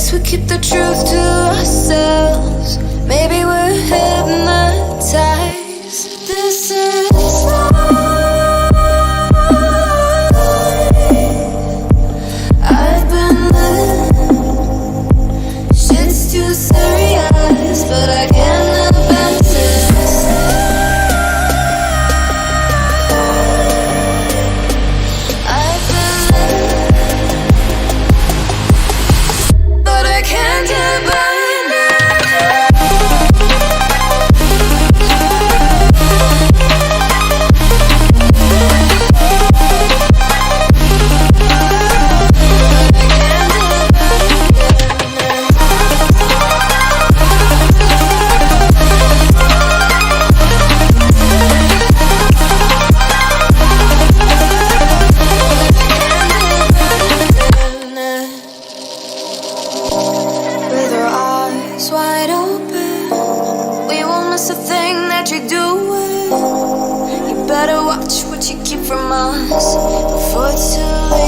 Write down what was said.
guess we keep the truth to ourselves. Maybe we're hypnotized. This is life. I've been living. Shit's too serious, but I can't help it. I've been living, but I can't get by now. With our eyes wide open, we won't miss a thing that you're doing. You better watch what you keep from us before it's too late.